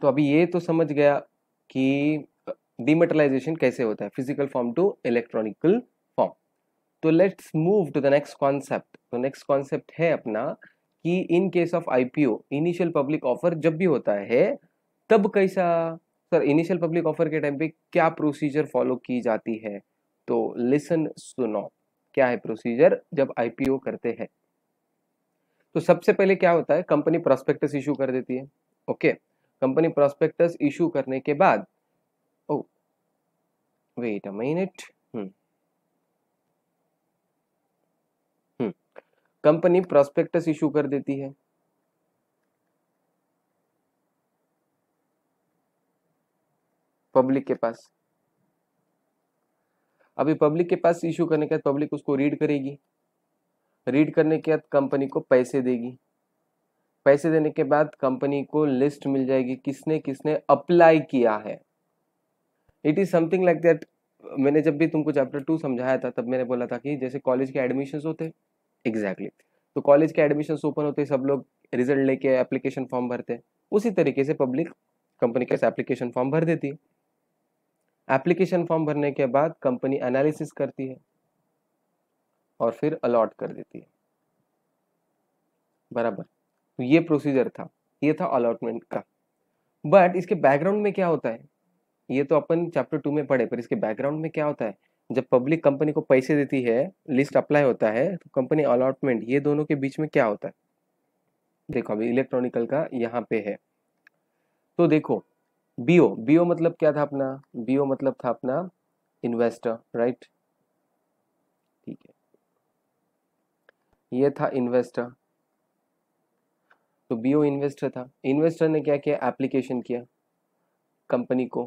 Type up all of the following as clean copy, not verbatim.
तो अभी ये तो समझ गया कि डिमेटलाइजेशन कैसे होता है, physical form to electronical form. तो let's move to the next concept. तो नेक्स्ट कॉन्सेप्ट है अपना कि in case of IPO, initial public offer जब भी होता है तब कैसा, सर इनिशियल पब्लिक ऑफर के टाइम पे क्या प्रोसीजर फॉलो की जाती है? तो लिसन, सुनो क्या है प्रोसीजर जब आईपीओ करते हैं। तो सबसे पहले क्या होता है, कंपनी प्रोस्पेक्टस इशू कर देती है। ओके, कंपनी प्रोस्पेक्टस इशू करने के बाद, oh wait a minute, company prospectus issue कर देती है। पब्लिक के पास, अभी पब्लिक के पास इशू करने के बाद पब्लिक उसको रीड करेगी, रीड करने के बाद कंपनी को पैसे देगी, पैसे देने के बाद कंपनी को लिस्ट मिल जाएगी किसने किसने अप्लाई किया है। It is something like that. मैंने जब भी तुमको चैप्टर 2 समझाया था तब मैंने बोला था कि जैसे कॉलेज के एडमिशन होते, एग्जैक्टली तो कॉलेज के एडमिशन ओपन होते, सब लोग रिजल्ट लेके एप्लीकेशन फॉर्म भरते, उसी तरीके से पब्लिक कंपनी के एप्लीकेशन फॉर्म भर देती है। एप्लीकेशन फॉर्म भरने के बाद कंपनी एनालिसिस करती है और फिर अलॉट कर देती है, बराबर। तो ये प्रोसीजर था, ये था अलॉटमेंट का। बट इसके बैकग्राउंड में क्या होता है, ये तो अपन चैप्टर 2 में पढ़े, पर इसके बैकग्राउंड में क्या होता है, जब पब्लिक कंपनी को पैसे देती है, लिस्ट अप्लाई होता है, तो कंपनी अलॉटमेंट, ये दोनों के बीच में क्या होता है? देखो अभी इलेक्ट्रॉनिकल का यहाँ पे है, तो देखो बीओ, बीओ मतलब क्या था अपना, बीओ मतलब था अपना इन्वेस्टर, राइट? ठीक है, ये था इन्वेस्टर, तो बीओ इन्वेस्टर था। इन्वेस्टर ने क्या किया, एप्लीकेशन किया कंपनी को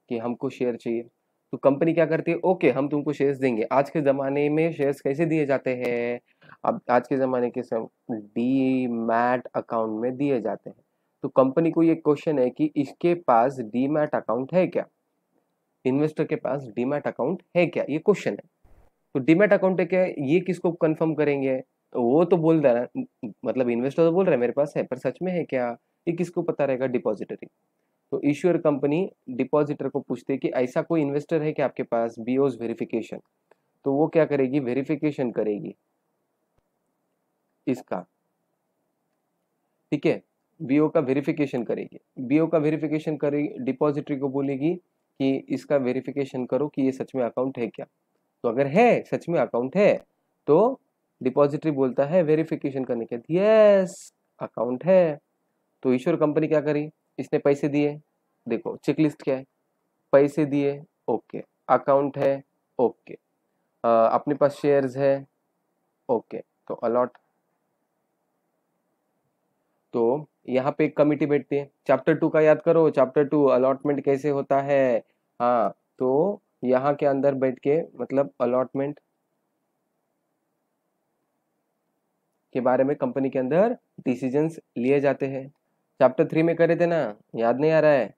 कि हमको शेयर चाहिए। तो कंपनी क्या करती है, ओके हम तुमको शेयर्स देंगे। आज के ज़माने में शेयर्स कैसे दिए जाते हैं, अब आज के ज़माने के सब डी मैट अकाउंट में दिए जाते हैं। तो कंपनी को ये क्वेश्चन है कि इसके पास डी मैट अकाउंट है क्या, इन्वेस्टर के पास डीमैट अकाउंट है क्या, ये क्वेश्चन है। तो डीमैट अकाउंट है क्या, ये किसको कंफर्म करेंगे? वो तो बोल रहा है, मतलब इन्वेस्टर तो बोल रहा है मेरे पास है, पर सच में है क्या, ये किसको पता रहेगा? डिपॉजिटरी। तो इश्यूअर कंपनी डिपॉजिटर को पूछते हैं कि ऐसा कोई इन्वेस्टर है कि आपके पास, बीओज वेरिफिकेशन। तो वो क्या करेगी, वेरिफिकेशन करेगी इसका, ठीक है, बीओ का वेरिफिकेशन करेगी। बीओ का वेरिफिकेशन करेगी, डिपॉजिटरी को बोलेगी कि इसका वेरिफिकेशन करो कि ये सच में अकाउंट है क्या। तो अगर है, सच में अकाउंट है, तो डिपॉजिटरी बोलता है वेरिफिकेशन करने के बाद यस अकाउंट है। तो ईश्वर कंपनी क्या करी, इसने पैसे दिए, देखो चेकलिस्ट क्या है, पैसे दिए, ओके, अकाउंट है, ओके, अपने पास शेयर्स है, ओके, तो अलॉट। तो यहाँ पे एक कमिटी बैठती है, चैप्टर 2 का याद करो, चैप्टर 2 अलॉटमेंट कैसे होता है। हाँ, तो यहाँ के अंदर बैठ के मतलब अलॉटमेंट के बारे में कंपनी के अंदर डिसीजंस लिए जाते हैं। चैप्टर 3 में करे थे ना, याद नहीं आ रहा है?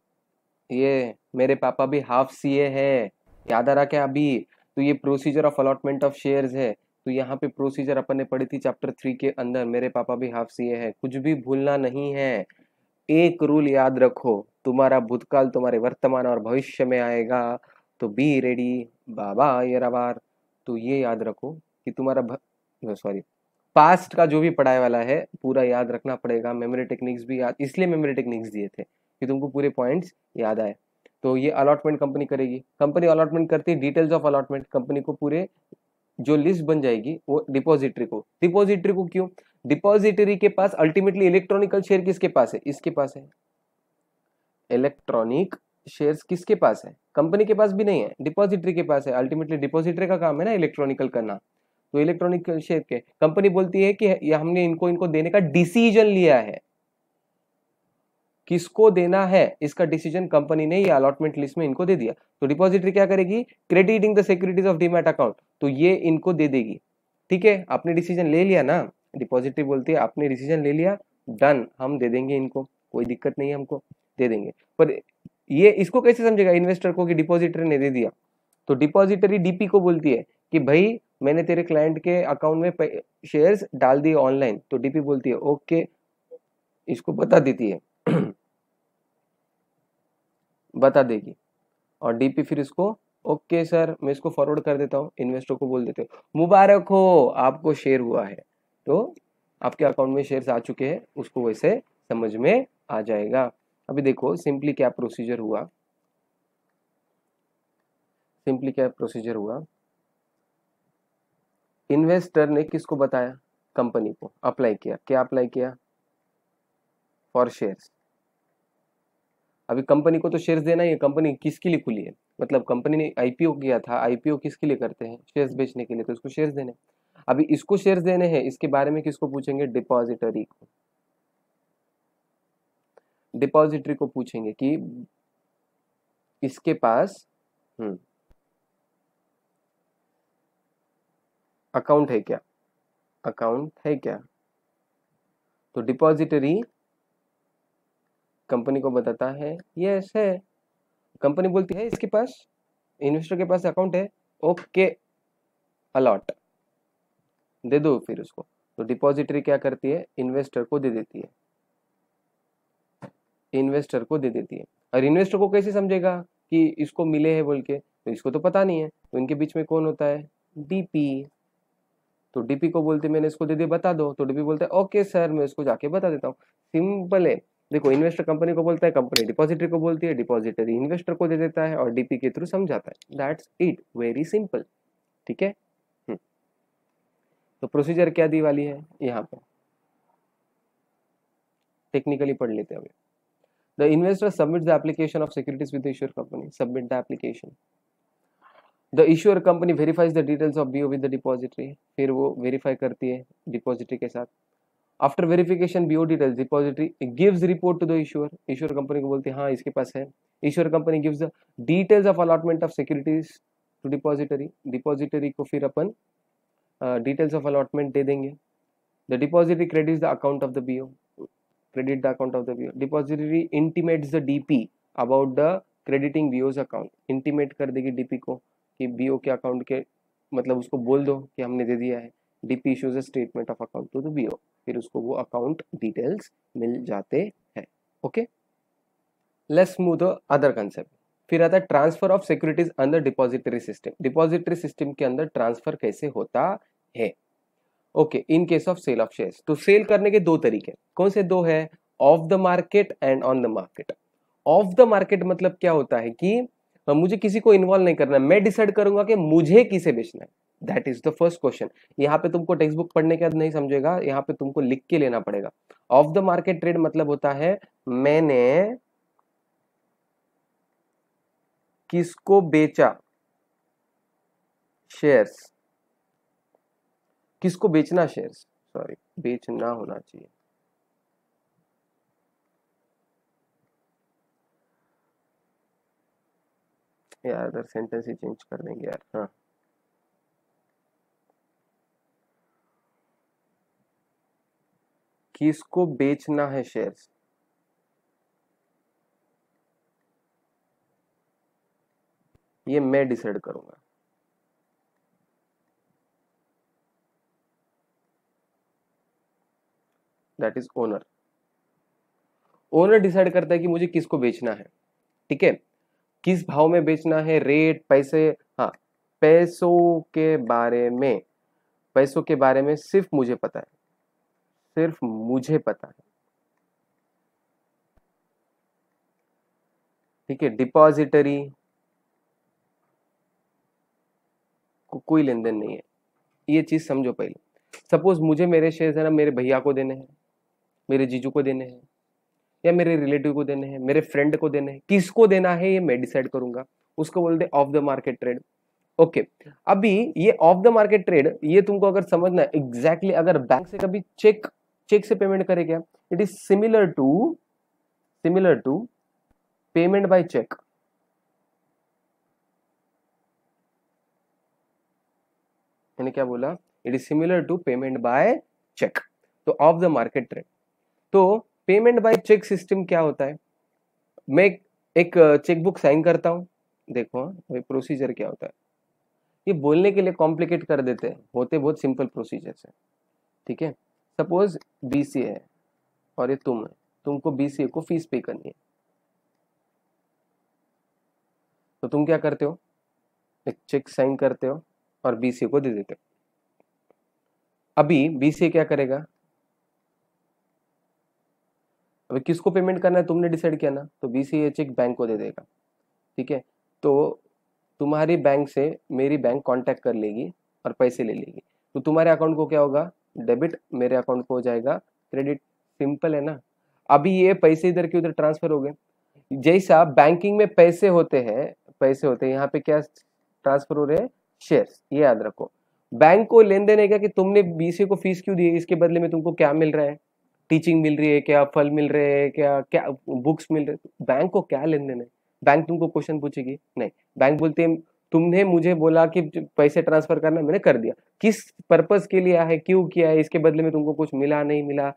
ये मेरे पापा भी हाफ सीए है, याद आ रहा क्या अभी? तो ये procedure of allotment of shares है। तो यहाँ पे प्रोसीजर अपन ने पढ़ी थी चैप्टर 3 के अंदर, मेरे पापा भी हाफ सीए है, कुछ भी भूलना नहीं है। एक रूल याद रखो, तुम्हारा भूतकाल तुम्हारे वर्तमान और भविष्य में आएगा, तो बी रेडी बाबा ये रवार। तो ये याद रखो कि तुम्हारा सॉरी पास्ट का जो भी पढ़ाई वाला है पूरा याद रखना पड़ेगा। मेमोरी टेक्निक्स भी याद, इसलिए मेमोरी टेक्निक्स दिए थे कि तुमको पूरे पॉइंट्स याद आए। तो ये अलॉटमेंट कंपनी करेगी, कंपनी अलॉटमेंट करती है, डिटेल्स ऑफ अलॉटमेंट कंपनी को पूरे जो लिस्ट बन जाएगी वो डिपॉजिटरी को, डिपॉजिटरी को क्यों, डिपॉजिटरी के पास अल्टीमेटली इलेक्ट्रॉनिकल शेयर किसके पास है, इसके पास है। इलेक्ट्रॉनिक शेयर्स किसके पास है, कंपनी के पास भी नहीं है, डिपॉजिटरी के पास है। अल्टीमेटली डिपॉजिटरी का काम है ना इलेक्ट्रॉनिकल करना। तो इलेक्ट्रॉनिक शेयर के कंपनी बोलती है कि ये हमने इनको इनको देने का डिसीजन लिया है, किसको देना है इसका डिसीजन कंपनी ने ये अलॉटमेंट लिस्ट में इनको दे दिया। तो डिपॉजिटरी क्या करेगी, crediting the securities of demat account, तो ये इनको दे देगी। ठीक है, आपने डिसीजन ले लिया ना, डिपॉजिटरी बोलती है आपने डिसीजन ले लिया, डन, हम दे देंगे इनको, कोई दिक्कत नहीं है, हमको दे देंगे। पर ये इसको कैसे समझेगा इन्वेस्टर को कि डिपॉजिटरी ने दे दिया? तो डिपॉजिटरी डीपी को बोलती है कि भाई मैंने तेरे क्लाइंट के अकाउंट में शेयर्स डाल दिए ऑनलाइन। तो डीपी बोलती है ओके, इसको बता देती है बता देगी, और डीपी फिर इसको ओके सर मैं इसको फॉरवर्ड कर देता हूँ, इन्वेस्टर को बोल देते हो मुबारक हो आपको शेयर हुआ है, तो आपके अकाउंट में शेयर्स आ चुके हैं, उसको वैसे समझ में आ जाएगा। अभी देखो सिंपली क्या प्रोसीजर हुआ, सिंपली क्या प्रोसीजर हुआ, इन्वेस्टर ने किसको बताया, कंपनी को अप्लाई किया, क्या अप्लाई किया, फॉर शेयर्स। अभी कंपनी को तो शेयर्स देना ही है, कंपनी किसके लिए खुली है, मतलब कंपनी ने आईपीओ किया था, आईपीओ किसके लिए करते हैं, शेयर्स बेचने के लिए, तो इसको शेयर्स देने। अभी इसको शेयर्स देने हैं, इसके बारे में किसको पूछेंगे, डिपॉजिटरी को, डिपॉजिटरी को पूछेंगे कि इसके पास अकाउंट है क्या, अकाउंट है क्या, तो डिपॉजिटरी कंपनी को बताता है यस है, कंपनी बोलती है इसके पास, इन्वेस्टर के पास अकाउंट है, ओके अलॉट दे दो फिर उसको, तो डिपॉजिटरी क्या करती है, इन्वेस्टर को दे देती है, इन्वेस्टर को दे देती है। और इन्वेस्टर को कैसे समझेगा कि इसको मिले हैं बोल के, तो इसको तो पता नहीं है, तो इनके बीच में कौन होता है, डीपी, तो डीपी को बोलते मैंने इसको दे दिया बता दो, तो डीपी बोलता है ओके सर मैं इसको जाके बता देता हूँ, सिंपल है। देखो इन्वेस्टर कंपनी को बोलता है, कंपनी डिपॉजिटरी को बोलती है, डिपॉजिटरी इन्वेस्टर को दे देता है और डीपी के थ्रू समझाता है, दैट्स इट, वेरी सिंपल। ठीक है, तो प्रोसीजर क्या दी वाली है यहाँ पे, टेक्निकली पढ़ लेते हैं अभी। The investor submits the application of securities with the issuer company, submit the application, the issuer company verifies the details of BO with the depository, फिर वो वेरीफाई करती है डिपॉजिटरी के साथ। After verification BO details depository gives report to the issuer, issuer company को बोलती है हाँ इसके पास है, issuer company gives the details of allotment of securities to depository, depository को फिर अपन डिटेल्स ऑफ अलॉटमेंट दे देंगे। The depository credits the account of the BO, credit the account of the BO, depository intimates the DP about the crediting BO's account, intimate कर देगी DP को कि BO के account के, मतलब उसको बोल दो कि हमने दे दिया है, DP issues a statement of account to the BO, फिर उसको वो अकाउंट डिटेल्स मिल जाते हैं। Okay, let's move the other concept. फिर आता है transfer of securities under depository system, depository system के अंदर ट्रांसफर कैसे होता है। Okay, in case of sale of shares, तो सेल करने के दो तरीके, कौन से दो है, off the market and on the market. Off the market मतलब क्या होता है कि मुझे किसी को इन्वॉल्व नहीं करना, मैं डिसाइड करूंगा कि मुझे किसे बेचना है, that is the first question. यहाँ पे तुमको टेक्स्ट बुक पढ़ने के बाद नहीं समझेगा, यहाँ पे तुमको लिख के लेना पड़ेगा। ऑफ द मार्केट ट्रेड मतलब होता है मैंने किसको बेचा शेयर्स, किसको बेचना शेयर्स, सॉरी बेचना होना चाहिए, यार अगर सेंटेंस ही चेंज कर देंगे यार। हाँ, किसको बेचना है शेयर्स, ये मैं डिसाइड करूंगा। That is owner, owner decide करता है कि मुझे किसको बेचना है। ठीक है, किस भाव में बेचना है, रेट, पैसे, हाँ पैसों के बारे में, पैसों के बारे में सिर्फ मुझे पता है, सिर्फ मुझे पता है। ठीक है, डिपॉजिटरी को कोई लेन देन नहीं है, ये चीज समझो पहले। सपोज मुझे मेरे शेयर्स है ना मेरे भैया को देने हैं, मेरे जीजू को देने हैं, या मेरे रिलेटिव को देने हैं, मेरे फ्रेंड को देने हैं, किसको देना है ये मैं डिसाइड करूंगा, उसको बोलते of the market trade. Okay, अभी ये ऑफ द मार्केट ट्रेड, ये तुमको अगर समझना है एग्जैक्टली, अगर बैंक से कभी चेक, चेक से पेमेंट करे क्या, it is similar to payment by cheque. मैंने क्या बोला, it is similar to payment by cheque, तो ऑफ द मार्केट ट्रेड। तो पेमेंट बाय चेक सिस्टम क्या होता है, मैं एक चेकबुक साइन करता हूं, देखो भाई प्रोसीजर क्या होता है, ये बोलने के लिए कॉम्प्लिकेट कर देते हैं, होते बहुत सिंपल प्रोसीजर्स है। ठीक है, सपोज बीसीए है और ये तुम है, तुमको बीसीए को फीस पे करनी है। तो तुम क्या करते हो, एक चेक साइन करते हो और बीसीए को दे देते हो। अभी बीसीए क्या करेगा, अभी किसको पेमेंट करना है तुमने डिसाइड किया ना, तो बीसीए चेक बैंक को दे देगा। ठीक है, तो तुम्हारी बैंक से मेरी बैंक कांटेक्ट कर लेगी और पैसे ले लेगी, तो तुम्हारे अकाउंट को क्या होगा, डेबिट, मेरे अकाउंट को हो जाएगा क्रेडिट। सिंपल है ना। अभी ये पैसे इधर के उधर ट्रांसफर हो गए। जैसा बैंकिंग में पैसे होते हैं, पैसे होते हैं, यहाँ पे क्या ट्रांसफर हो रहे हैं, शेयर्स। ये याद रखो, बैंक को लेन देन है क्या कि तुमने बीसीए को फीस क्यों दी है, इसके बदले में तुमको क्या मिल रहा है, टीचिंग मिल रही है क्या, फल मिल रहे हैं क्या, क्या बुक्स मिल रहे, बैंक को क्या लेन देन है। बैंक तुमको क्वेश्चन पूछेगी नहीं, बैंक बोलते हैं तुमने मुझे बोला कि पैसे ट्रांसफर करना, मैंने कर दिया, किस पर्पस के लिए है, क्यों किया है, इसके बदले में तुमको कुछ मिला नहीं मिला,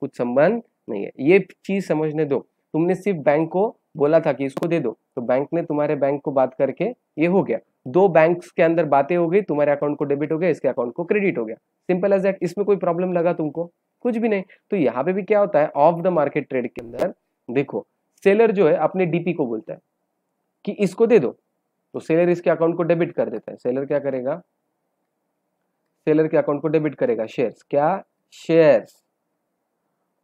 कुछ संबंध नहीं है। ये चीज समझने दो। तुमने सिर्फ बैंक को बोला था कि इसको दे दो, तो बैंक ने तुम्हारे बैंक को बात करके ये हो गया, दो बैंक्स के अंदर बातें हो गई, तुम्हारे अकाउंट को डेबिट हो गया, इसके अकाउंट को क्रेडिट हो गया। Simple as that. इसमें कोई प्रॉब्लम लगा तुमको, कुछ भी नहीं। तो यहाँ पे भी क्या होता है, ऑफ द मार्केट ट्रेड के अंदर देखो, सेलर जो है अपने डीपी को बोलता है कि इसको दे दो, तो सेलर इसके अकाउंट को डेबिट कर देता है। सेलर क्या करेगा, सेलर के अकाउंट को डेबिट करेगा शेयर्स, क्या शेयर्स,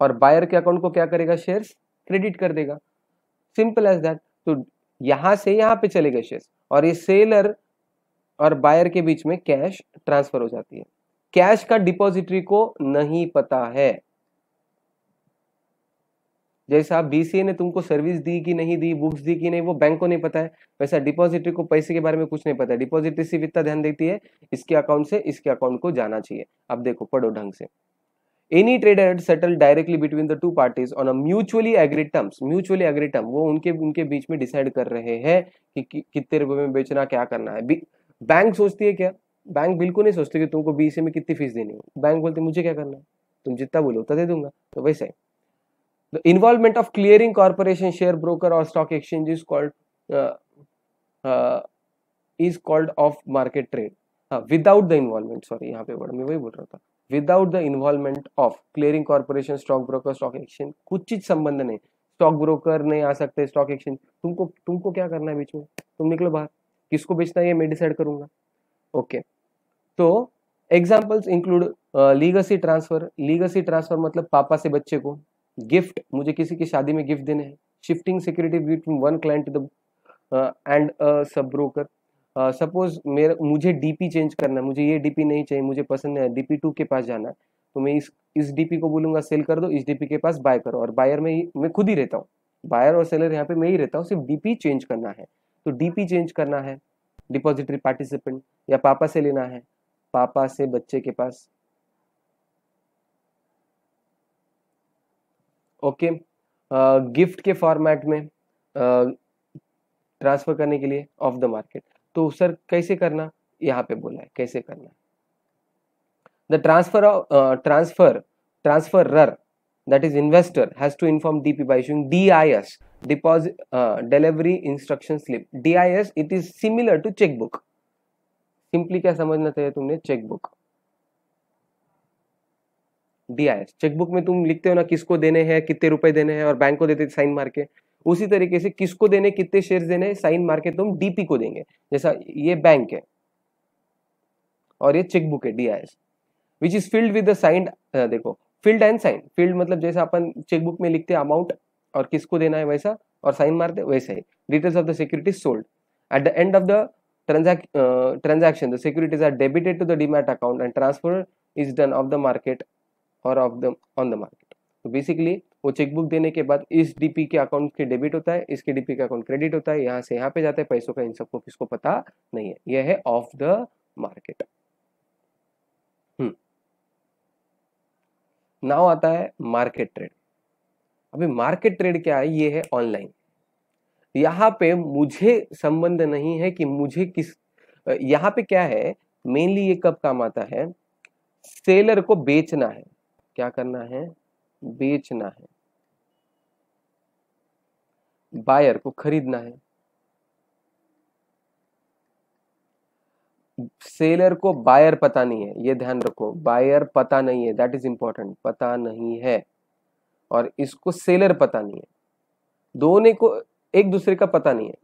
और बायर के अकाउंट को क्या करेगा, शेयर्स क्रेडिट कर देगा। Simple as that. तो यहां से यहां पे चले गए शेयर्स, और ये सेलर और बायर के बीच में कैश ट्रांसफर हो जाती है। कैश का डिपॉजिटरी को नहीं पता है। जैसा बीसीए ने तुमको सर्विस दी कि नहीं दी, बुक्स दी कि नहीं, वो बैंक को नहीं पता है, वैसा डिपॉजिटरी को पैसे के बारे में कुछ नहीं पता है। डिपॉजिटरी सिर्फ इतना ध्यान देती है, इसके अकाउंट से इसके अकाउंट को जाना चाहिए। अब देखो, पढ़ो ढंग से। Any trader settle directly between the two parties on a mutually agreed terms. Mutually agreed term, वो उनके उनके बीच में डिसाइड कर रहे हैं कि कितने रुपए में बेचना, क्या करना है। बैंक सोचती है क्या, बैंक बिल्कुल नहीं सोचती कि तुमको बीसीए में कितनी फीस देनी है। बैंक बोलती मुझे क्या करना है, तुम जितना बोलो उतना दे दूंगा। तो वैसे ही the involvement of clearing corporation, share broker or stock exchange uh, uh, is called off market trade. Without the involvement, sorry, यहाँ पे वर्ड में वही बोल रहा था, without the involvement of clearing corporation, stock broker, stock exchange, कुछ चीज संबंध नहीं। स्टॉक ब्रोकर नहीं आ सकते, स्टॉक एक्सचेंज, तुमको क्या करना है बीच में, तुम निकलो बाहर, किसको बेचना है ये मैं डिसाइड करूंगा। ओके, तो examples include legacy transfer. Legacy transfer मतलब पापा से बच्चे को, गिफ्ट, मुझे किसी की शादी में गिफ्ट देने हैं, shifting security between one client to the and sub broker. Suppose मुझे डीपी चेंज करना है, मुझे ये डीपी नहीं चाहिए, मुझे पसंद है, डीपी 2 के पास जाना है, तो मैं इस डीपी को बोलूंगा सेल कर दो, इस डीपी के पास बाय करो, और बायर में मैं खुद ही रहता हूँ, बायर और सेलर यहाँ पे मैं ही रहता हूँ, सिर्फ डीपी चेंज करना है। तो डीपी चेंज करना है डिपॉजिटरी पार्टिसिपेंट, या पापा से लेना है, पापा से बच्चे के पास। ओके, गिफ्ट के फॉर्मेट में ट्रांसफर करने के लिए ऑफ द मार्केट। तो सर कैसे करना, यहाँ पे बोला है कैसे करना। The transferor that is investor has to inform DP by issuing DIS, deposit delivery instruction slip. DIS, it is similar to checkbook. Simply क्या समझना चाहिए तुमने, चेकबुक। DIS चेकबुक में तुम लिखते हो ना किसको देने हैं, कितने रुपए देने हैं, और बैंक को देते साइन मार के। उसी तरीके से किसको देने, कितने शेयर्स देने, साइन मार के तुम डीपी को देंगे। जैसा ये बैंक है और ये चेकबुक है DIS, which is filled with the signed, देखो फिल्ड एंड साइन। फिल्ड मतलब जैसा अपन चेकबुक में लिखते हैं अमाउंट और किसको देना है वैसा, और साइन मारते वैसा ही। Details of the securities sold at the end of the transaction, the securities are debited to the demat account and transfer is done off the market or of the on the market. तो basically वो chequebook देने के बाद इस DP के account के debit होता है, इसके डीपी का अकाउंट क्रेडिट होता है, यहाँ से यहाँ पे जाता है पैसों का, इन सबको किसको पता नहीं है। यह है ऑफ द मार्केट। नाउ आता है मार्केट ट्रेड। अभी मार्केट ट्रेड क्या है, ये है ऑनलाइन। यहाँ पे मुझे संबंध नहीं है कि मुझे किस, यहाँ पे क्या है मेनली, ये कब काम आता है, सेलर को बेचना है, क्या करना है, बेचना है, बायर को खरीदना है। सेलर को बायर पता नहीं है, ये ध्यान रखो, बायर पता नहीं है, दैट इज इंपॉर्टेंट, पता नहीं है, और इसको सेलर पता नहीं है, दोनों को एक दूसरे का पता नहीं है।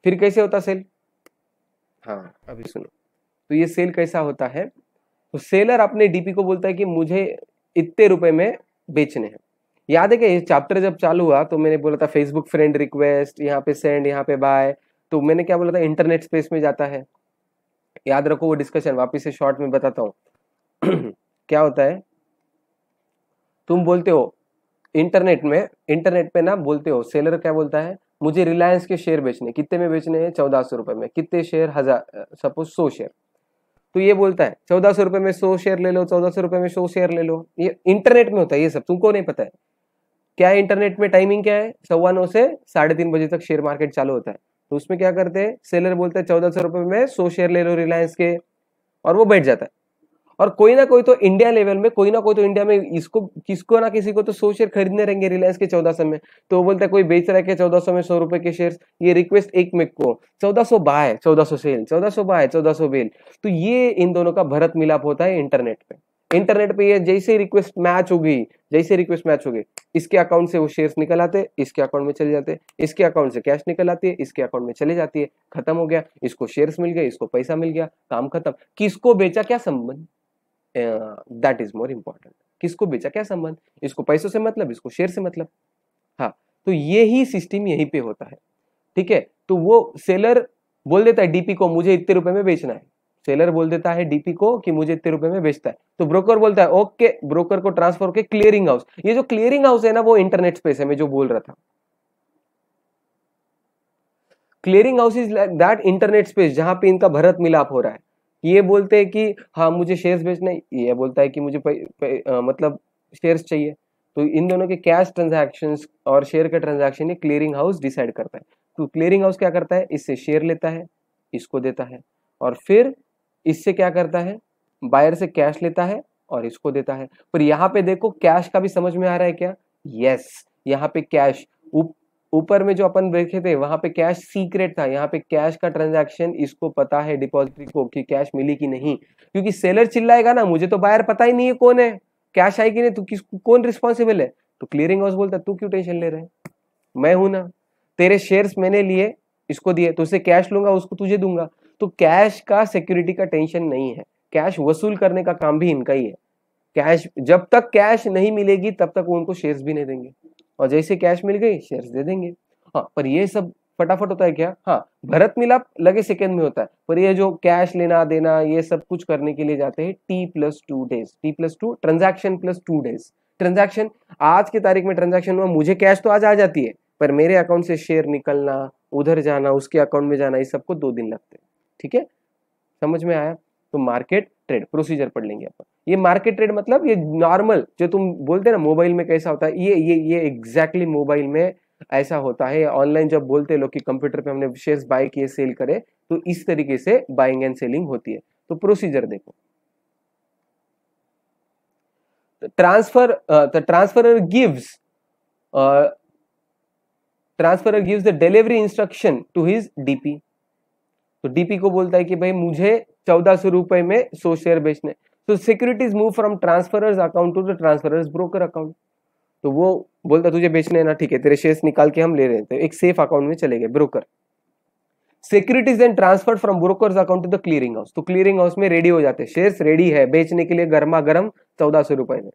फिर कैसे होता सेल? हाँ अभी सुनो, तो ये सेल कैसा होता है, तो सेलर अपने डीपी को बोलता है कि मुझे इतने रुपए में बेचने हैं। याद है कि ये चैप्टर जब चालू हुआ तो मैंने बोला था फेसबुक फ्रेंड रिक्वेस्ट, यहाँ पे सेंड, यहाँ पे बाय, तो मैंने क्या बोला था, इंटरनेट स्पेस में जाता है। याद रखो वो डिस्कशन, वापिस से शॉर्ट में बताता हूँ। क्या होता है, तुम बोलते हो इंटरनेट पे ना बोलते हो, सेलर क्या बोलता है, मुझे रिलायंस के शेयर बेचने, कितने में बेचने हैं, 1400 रुपए में, कितने शेयर, 1000, सपोज 100 शेयर। तो ये बोलता है 1400 रुपए में 100 शेयर ले लो, 1400 रुपए में 100 शेयर ले लो। ये इंटरनेट में होता है, ये सब तुमको नहीं पता है। क्या है इंटरनेट में टाइमिंग क्या है, 9:15 से 3:30 बजे तक शेयर मार्केट चालू होता है। तो उसमें क्या करते हैं, सेलर बोलते हैं 1400 रुपए में 100 शेयर ले लो रिलायंस के, और वो बैठ जाता है। और कोई ना कोई तो इंडिया लेवल में, कोई ना कोई तो इंडिया में इसको किसको ना किसी को तो 100 शेयर खरीदने रहेंगे रिलायंस के 1400 में। तो वो बोलता है कोई बेच रहा है क्या 1400 में 100 रुपए के शेयर, ये रिक्वेस्ट एक में को 1400 बाय 1400 सेल, 1400 बाय 1400 बेल। तो ये इन दोनों का भरत मिलाप होता है इंटरनेट पे। इंटरनेट पे ये जैसे रिक्वेस्ट मैच होगी, जैसे रिक्वेस्ट मैच होगी, इसके अकाउंट से वो शेयर्स निकल आते, इसके अकाउंट में चले जाते, इसके अकाउंट से कैश निकल आती है, इसके अकाउंट में चले जाती है, खत्म हो गया, इसको शेयर्स मिल गए, इसको पैसा मिल गया, काम खत्म। किसको बेचा क्या संबंध, दैट इज मोर इंपॉर्टेंट। किसको बेचा क्या संबंध, इसको पैसों से मतलब, इसको शेयर से मतलब। हाँ, तो ये ही सिस्टम यहीं पे होता है, ठीक है। तो वो सेलर बोल देता है डीपी को मुझे इतने रुपए में बेचना है, सेलर बोल देता है डीपी को कि मुझे इतने रुपए में बेचता है, तो ब्रोकर बोलता है ओके, ब्रोकर को ट्रांसफर के क्लियरिंग हाउस, ये जो क्लियरिंग हाउस है ना वो इंटरनेट स्पेस है, मैं जो बोल रहा था। Clearing house is like that internet space जहां पे इनका भरत मिलाप हो रहा है। ये बोलते हैं कि हाँ मुझे शेयर्स बेचना है, ये बोलता है कि मुझे मतलब शेयर्स चाहिए। तो इन दोनों के कैश ट्रांजैक्शंस और शेयर का ट्रांजैक्शन ये क्लियरिंग हाउस डिसाइड करता है। तो क्लियरिंग हाउस क्या करता है, इससे शेयर लेता है, इसको देता है, और फिर इससे क्या करता है, बायर से कैश लेता है और इसको देता है। पर यहाँ पे देखो कैश का भी समझ में आ रहा है क्या, यस, यहाँ पे कैश ऊपर में जो अपन देखे थे वहां पे कैश सीक्रेट था, यहाँ पे कैश का ट्रांजैक्शन इसको पता है डिपॉजिटरी को कि कैश मिली कि नहीं, क्योंकि सेलर चिल्लाएगा ना मुझे तो बायर पता ही नहीं है कौन है, कैश आई कि नहीं, तो किस कौन रिस्पॉन्सिबल है। तो क्लियरिंग हाउस बोलता है तू क्यों टेंशन ले रहे है, मैं हूं ना, तेरे शेयर्स मैंने लिए, इसको दिए, तो उससे कैश लूंगा, उसको तुझे दूंगा। तो कैश का सिक्योरिटी का टेंशन नहीं है, कैश वसूल करने का काम भी इनका ही है। कैश जब तक कैश नहीं मिलेगी तब तक वो उनको शेयर्स भी नहीं देंगे, और जैसे कैश मिल गई शेयर्स दे देंगे। हाँ, पर ये सब फटाफट होता है क्या, हाँ भरत मिलाप लगे सेकंड में होता है, पर ये जो कैश लेना देना ये सब कुछ करने के लिए जाते हैं T+2 days, T+2 transaction +2 days. Transaction आज की तारीख में ट्रांजैक्शन हुआ, मुझे कैश तो आज आ जाती है, पर मेरे अकाउंट से शेयर निकलना, उधर जाना, उसके अकाउंट में जाना, इस सबको 2 दिन लगते हैं। ठीक है, समझ में आया। तो मार्केट ट्रेड प्रोसीजर पढ़ लेंगे अपन। ये मार्केट ट्रेड मतलब ये नॉर्मल जो तुम बोलते हैं ना मोबाइल में कैसा होता है, ये एग्जैक्टली मोबाइल में ऐसा होता है। ऑनलाइन जब बोलते हैं लोग कि कंप्यूटर पे हमने शेयर्स बाय किए सेल करे, तो इस तरीके से बाइंग एंड सेलिंग होती है। तो प्रोसीजर देखो, transferor gives the delivery instruction to his DP. तो डीपी को बोलता है कि भाई मुझे 1400 रुपए में 100 शेयर बेचने। तो securities move from transferor's account to the transferor's broker account. तो वो बोलता तुझे बेचने है ना, ठीक है, तेरे शेयर्स निकाल के हम ले रहे थे, एक सेफ अकाउंट में चले गए broker. Securities then transferred from broker's account to the clearing house. तो क्लियरिंग हाउस में रेडी हो जाते हैं, शेयर्स रेडी है बेचने के लिए गर्मा गर्म 1400 रुपए में।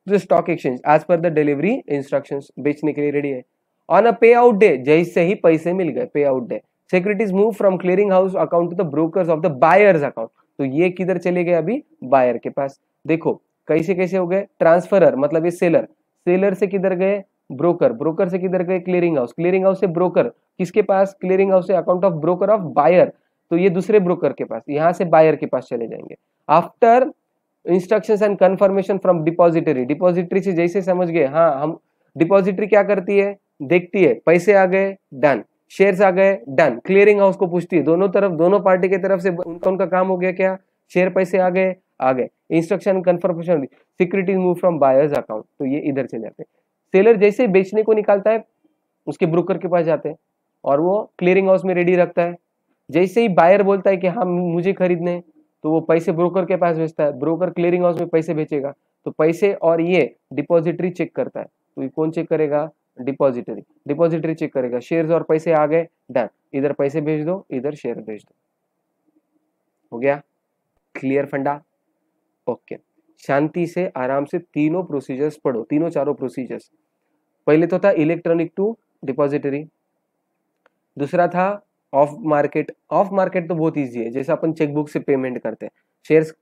तो stock exchange as per the delivery instructions बेचने के लिए रेडी है। ऑन अ पे आउट डे, जैसे ही पैसे मिल गए pay out day, securities move from clearing house account to the brokers of the buyer's account. तो ये किधर चले गए, अभी बायर के पास। देखो कैसे कैसे हो गए, ट्रांसफरर मतलब ये सेलर, सेलर से किधर गए ब्रोकर, ब्रोकर से किधर गए क्लियरिंग हाउस, क्लियरिंग हाउस से ब्रोकर किसके पास, क्लियरिंग हाउस से account of broker of buyer, तो ये दूसरे ब्रोकर के पास, यहां से बायर के पास चले जाएंगे। After instructions and confirmation from depository, depository से जैसे समझ गए, हाँ हम डिपॉजिटरी क्या करती है, देखती है पैसे आ गए डन, शेयर्स आ गए डन, क्लियरिंग हाउस को पूछती है, दोनों तरफ दोनों पार्टी की तरफ से उनका काम हो गया क्या, शेयर पैसे आ गए, आ गए, instruction confirmation, securities move from buyers account, तो ये इधर चले जाते हैं। सेलर जैसे बेचने को निकालता है उसके ब्रोकर के पास जाते हैं और वो क्लियरिंग हाउस में रेडी रखता है। जैसे ही बायर बोलता है कि हाँ मुझे खरीदने, तो वो पैसे ब्रोकर के पास भेजता है, ब्रोकर क्लियरिंग हाउस में पैसे भेजेगा, तो पैसे और ये डिपॉजिटरी चेक करता है। तो ये कौन चेक करेगा, डिपॉजिटरी, डिपॉजिटरी चेक करेगा, शेयर्स और पैसे आ गए, डन, इधर पैसे भेज दो, इधर शेयर भेज दो, हो गया। क्लियर फंडा? ओके। शांति से आराम से तीनों प्रोसीजर्स पढ़ो, तीनों चारों प्रोसीजर्स। पहले तो था इलेक्ट्रॉनिक टू डिपॉजिटरी, दूसरा था ऑफ मार्केट। ऑफ मार्केट तो बहुत इजी है, जैसे अपन चेकबुक से पेमेंट करते हैं, शेयर्स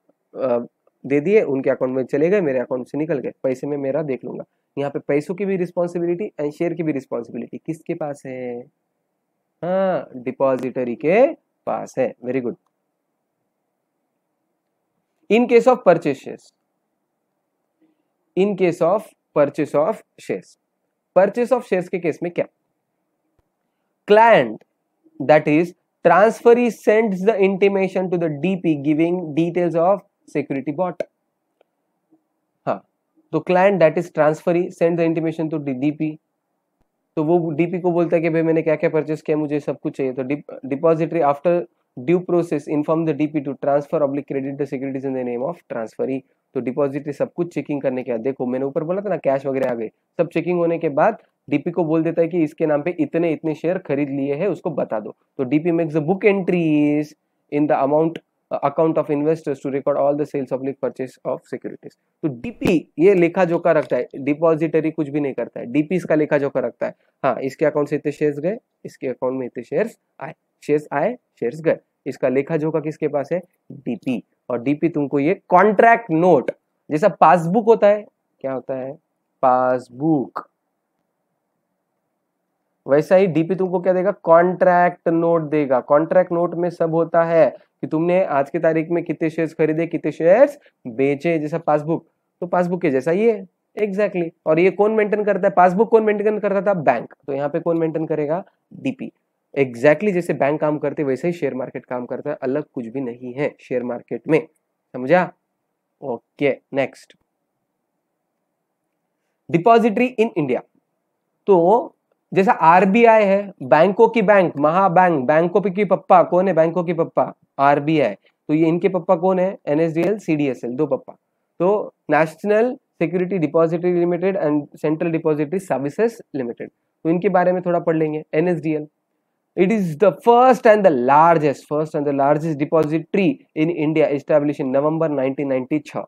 दे दिए, उनके अकाउंट में चले गए, मेरे अकाउंट से निकल गए, पैसे में मेरा देख लूंगा। यहाँ पे पैसों की भी रिस्पॉन्सिबिलिटी एंड शेयर की भी रिस्पॉन्सिबिलिटी किसके पास है? हाँ, डिपॉजिटरी के पास है। Very good. In case of purchase shares, in case of purchase of shares, purchase of shares के केस में क्या? Client that is transferee sends the intimation to the DP giving details of security bought. हाँ, तो client that is transferee send the intimation to DP, तो वो DP को बोलता है कि भाई मैंने क्या क्या परचेस किया, मुझे सब कुछ चाहिए। तो depository after due process inform the DP to transfer oblique credit the securities in the name of transferee. तो डिपॉजिटरी सब कुछ चेकिंग करने के बाद, देखो मैंने ऊपर बोला था ना कैश वगैरह आ गए, सब चेकिंग होने के बाद डीपी को बोल देता है कि इसके नाम पे इतने इतने शेयर खरीद लिए हैं, उसको बता दो। तो DP makes the book entries in the amount account of investors to record all the sales of purchase of securities. तो डीपी ये लेखा जोखा रखता है, डिपॉजिटरी कुछ भी नहीं करता है, डीपी इसका लेखा जोखा रखता है। हाँ, इसके अकाउंट से इतने शेयर्स गए, इसके अकाउंट में इतने शेयर्स आए, शेयर्स आए, शेयर्स गए, इसका लेखा जोखा किसके पास है? डीपी। और डीपी तुमको ये कॉन्ट्रैक्ट नोट, जैसा पासबुक होता है, क्या होता है? पासबुक, वैसा ही डीपी तुमको क्या देगा? कॉन्ट्रैक्ट नोट देगा। कॉन्ट्रैक्ट नोट में सब होता है कि तुमने आज की तारीख में कितने शेयर्स खरीदे, कितने शेयर्स बेचे, जैसा पासबुक। तो पासबुक के जैसा ये एग्जैक्टली। और ये कौन मेंटेन करता है? पासबुक कौन मेंटेन करता था? बैंक। तो यहाँ पे कौन मेंटेन करेगा? डीपी। एग्जैक्टली जैसे बैंक काम करते वैसे ही शेयर मार्केट काम करता है, अलग कुछ भी नहीं है शेयर मार्केट में, समझा? Okay, next, depository in India. तो जैसा आरबीआई है, बैंकों की बैंक, महाबैंक, बैंकों की पप्पा कौन है? बैंकों की पप्पा आरबीआई। तो ये इनके पप्पा कौन है? एनएसडीएल, सीडीएसएल, दो पप्पा। तो national security depository limited and central depository services limited. तो इनके बारे में थोड़ा पढ़ लेंगे। NSDL, it is the first and the largest depository in India, established in November 1996।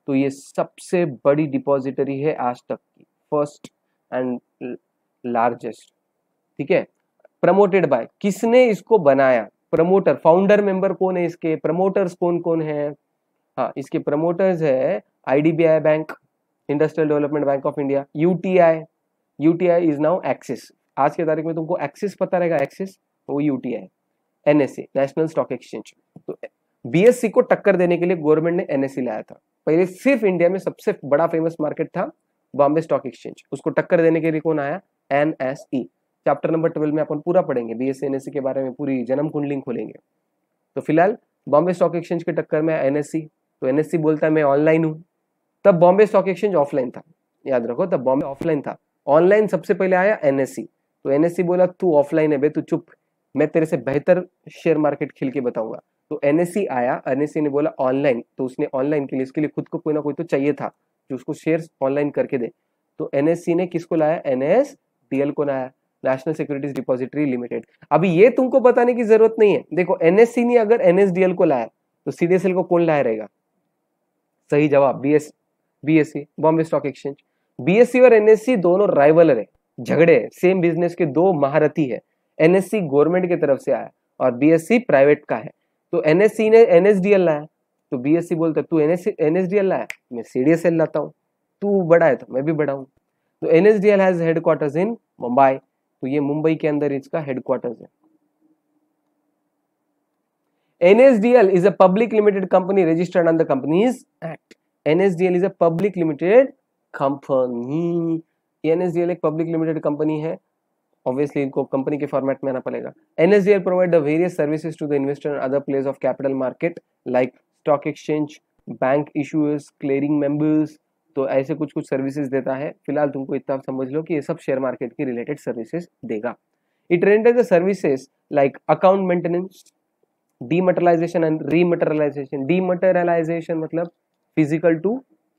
तो ये सबसे बड़ी डिपॉजिटरी है आज तक की, फर्स्ट एंड लार्जेस्ट, ठीक है। प्रमोटेड बाय, किसने इसको बनाया? प्रमोटर, फाउंडर मेंबर कौन है इसके? प्रमोटर्स कौन कौन है? हाँ, इसके प्रमोटर्स है IDBI bank, industrial development bank of India, UTI, UTI is now axis. आज के तारीख में तुमको एक्सिस पता रहेगा, एक्सिस वो UTI, NSC, national stock exchange. तो बीएससी को टक्कर देने के लिए गवर्नमेंट ने एनएससी लाया था। पहले सिर्फ इंडिया में सबसे बड़ा फेमस मार्केट था बॉम्बे स्टॉक एक्सचेंज, उसको टक्कर देने के लिए कौन आया? एनएसई। चैप्टर नंबर 12 में अपन पूरा पढ़ेंगे बीएससी एनएससी के बारे में, पूरी जन्म कुंडली खोलेंगे। तो फिलहाल बॉम्बे स्टॉक एक्सचेंज के टक्कर में एनएससी। तो एनएससी बोलता है मैं ऑनलाइन हूं, तब बॉम्बे स्टॉक एक्सचेंज ऑफलाइन था, याद रखो, तब बॉम्बे ऑफलाइन था, ऑनलाइन सबसे पहले आया एनएससी। तो एनएससी बोला तू ऑफलाइन है बे, तू चुप, मैं तेरे से बेहतर शेयर मार्केट खेल के बताऊंगा। तो एनएससी आया, एनएससी ने बोला ऑनलाइन, तो उसने ऑनलाइन के लिए, इसके लिए खुद को कोई ना कोई तो चाहिए था जो उसको शेयर्स ऑनलाइन करके दे। तो एनएससी ने किसको लाया? एनएसडीएल को लाया, नेशनल सिक्योरिटीज डिपॉजिटरी लिमिटेड। अभी ये तुमको बताने की जरूरत नहीं है, देखो एनएससी ने अगर एनएसडीएल को लाया तो सीडीएसएल को कौन लाया रहेगा? सही जवाब BSc, Bombay stock exchange. BSc और एनएससी दोनों राइवलर है, झगड़े, सेम बिजनेस के दो महारथी है। एनएससी गवर्नमेंट की तरफ से आया और बीएससी प्राइवेट का है। तो एनएससी ने एनएसडीएल लाया, तो बीएससी बोलता तू एनएसडीएल लाया, मैं सीडीएसएल लाता हूँ, तू बड़ा है तो मैं भी बड़ा हूँ। तो NSDL has headquarters in Mumbai, तो ये मुंबई के अंदर इसका हेडक्वार्टर्स है। NSDL is a public limited company registered under the Companies Act. NSDL is a public limited company. NSDL एक public limited company है, obviously इनको कंपनी के फॉर्मेट में आना पड़ेगा। NSDL provide the various services to the investor and other players of capital market like stock exchange, bank issuers, clearing members। तो ऐसे कुछ कुछ सर्विसेज देता है। फिलहाल तुमको इतना समझ लो कि ये सब शेयर मार्केट की रिलेटेड सर्विसेज देगा। It renders the services like account maintenance, dematerialisation and rematerialisation. Dematerialisation मतलब फिजिकल टू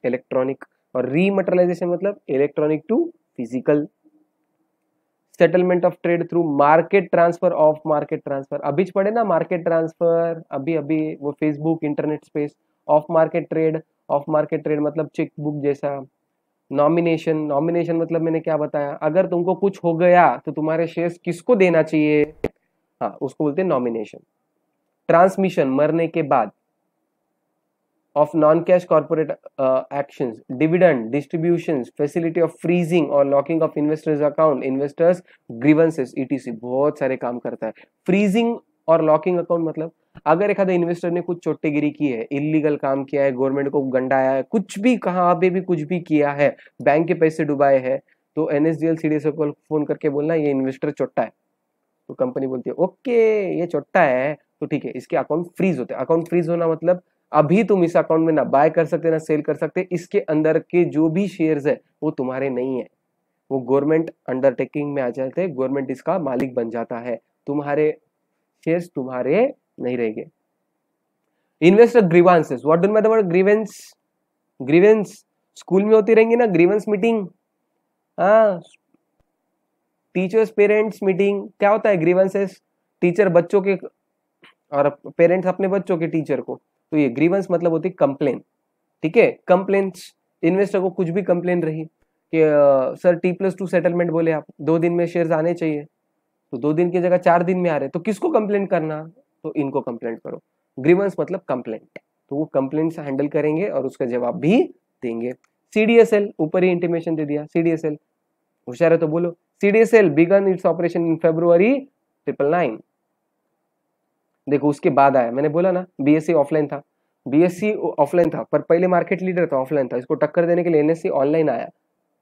इलेक्ट्रॉनिक और रीमटेरियलाइजेशन मतलब electronic to physical. Settlement of trade through market transfer, off market transfer, अभी पढ़े ना market transfer, अभी अभी वो Facebook internet space. Off market trade, off market trade मतलब चेक बुक जैसा। नॉमिनेशन, नॉमिनेशन मतलब मैंने क्या बताया, अगर तुमको कुछ हो गया तो तुम्हारे शेयर्स किसको देना चाहिए, हाँ उसको बोलते हैं नॉमिनेशन। ट्रांसमिशन, मरने के बाद। of non-cash corporate actions, dividend distributions, facility of freezing or locking of investors account, investors grievances etc, बहुत सारे काम करता है। फ्रीजिंग और लॉकिंग अकाउंट मतलब अगर एक आधा इन्वेस्टर ने कुछ चोट्टेगिरी की है, इलीगल काम किया है, गवर्नमेंट को गंडाया है, कुछ भी कहाँ पे भी कुछ भी किया है, बैंक के पैसे डुबाए हैं, तो एनएसडीएल सीडीएसओ को फोन करके बोलना ये इन्वेस्टर चोट्टा है। तो कंपनी बोलती है ओके ये चोट्टा है तो ठीक है, इसके अकाउंट फ्रीज होते हैं। अकाउंट फ्रीज होना मतलब अभी तुम इस अकाउंट में ना बाय कर सकते ना सेल कर सकते, इसके अंदर के जो भी शेयर्स है वो तुम्हारे नहीं है, वो गवर्नमेंट अंडरटेकिंग में आ जाते हैं, गवर्नमेंट इसका मालिक बन जाता है, तुम्हारे शेयर्स तुम्हारे नहीं रहेंगे। Investor grievances, what do the word grievance, grievance school में होती रहेंगी ना ग्रीवेंस मीटिंग, हाँ टीचर्स पेरेंट्स मीटिंग, क्या होता है ग्रीवेंसेस, टीचर बच्चों के और पेरेंट्स अपने बच्चों के टीचर को, तो ये ग्रीवेंस मतलब होती है कंप्लेन, ठीक है। कंप्लेंट्स, इन्वेस्टर को कुछ भी कंप्लेन रही कि सर T+2 सेटलमेंट बोले आप 2 दिन में शेयर्स आने चाहिए, तो 2 दिन की जगह 4 दिन में आ रहे, तो किसको कंप्लेन करना, तो इनको कंप्लेंट करो। ग्रीवेंस मतलब कंप्लेंट, तो वो कंप्लेंट से हैंडल करेंगे और उसका जवाब भी देंगे। सीडीएसएल, ऊपर ही इंटीमेशन दे दिया, सीडीएसएल होशियार है तो बोलो। CDSL began its operation in February 1999। देखो उसके बाद आया, मैंने बोला ना बीएससी ऑफलाइन था, बीएससी ऑफलाइन था पर पहले मार्केट लीडर था ऑफलाइन था, इसको टक्कर देने के लिए एनएससी ऑनलाइन आया,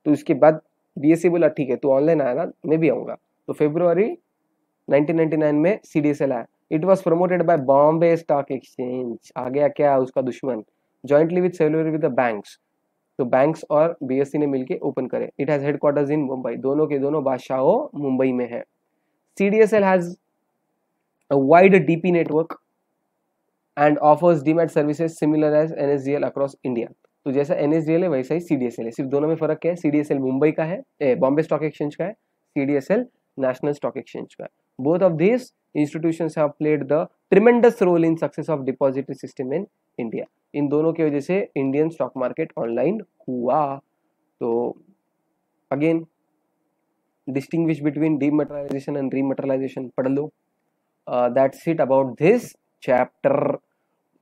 तो इसके बाद बीएससी बोला ठीक है तू ऑनलाइन आया ना मैं भी आऊंगा, तो February 1999 में सीडीएसएल आया। It was promoted by Bombay stock exchange, आ गया क्या उसका दुश्मन, jointly with cellular with the banks, तो बैंक्स और बीएससी ने मिलकर ओपन करे। It has headquarters in Mumbai, दोनों के दोनों बादशाहों मुंबई में है। CDSL has a wide DP network and offers demat services similar as NSDL across India। तो जैसा NSDL है वैसा ही CDSL है, सिर्फ दोनों में फर्क क्या है, CDSL मुंबई का है, बॉम्बे स्टॉक एक्सचेंज का है, CDSL नेशनल स्टॉक एक्सचेंज का है। Both of this institutions have played the tremendous role in success of depository system in India. इन दोनों की वजह से इंडियन स्टॉक मार्केट ऑनलाइन हुआ। तो अगेन डिस्टिंग्विश बिटवीन डीमैटेरियलाइजेशन एंड रीमैटेरियलाइजेशन पढ़ लो। That's it about this chapter।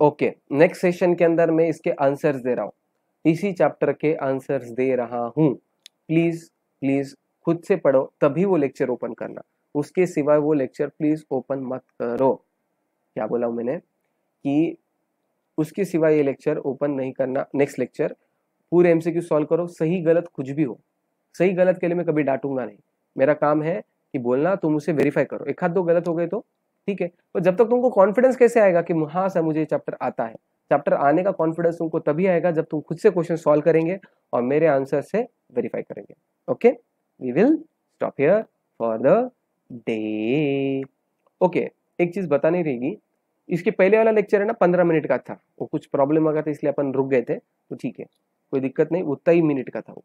Okay next session के अंदर मैं इसके आंसर्स दे रहा हूँ, इसी चैप्टर के आंसर्स दे रहा हूँ, प्लीज प्लीज खुद से पढ़ो तभी वो लेक्चर ओपन करना, उसके सिवाय वो लेक्चर प्लीज ओपन मत करो। क्या बोला हूँ मैंने कि उसके सिवाय ये लेक्चर ओपन नहीं करना। नेक्स्ट लेक्चर पूरे एमसीक्यू सॉल्व करो, सही गलत कुछ भी हो, सही गलत के लिए मैं कभी डांटूंगा नहीं, मेरा काम है कि बोलना, तुम उसे वेरीफाई करो, एक आध दो गलत हो गए तो ठीक है, तो जब तक तुमको कॉन्फिडेंस कैसे आएगा कि हाँ सर मुझे चैप्टर आता है, चैप्टर आने का कॉन्फिडेंस तुमको तभी आएगा जब तुम खुद से क्वेश्चन सॉल्व करेंगे और मेरे आंसर से वेरीफाई करेंगे। Okay we will stop here for the day. Okay एक चीज बता नहीं रहेगी, इसके पहले वाला लेक्चर है ना 15 मिनट का था, वो कुछ प्रॉब्लम आ गया था इसलिए अपन रुक गए थे, तो ठीक है कोई दिक्कत नहीं, उतना ही मिनट का था वो।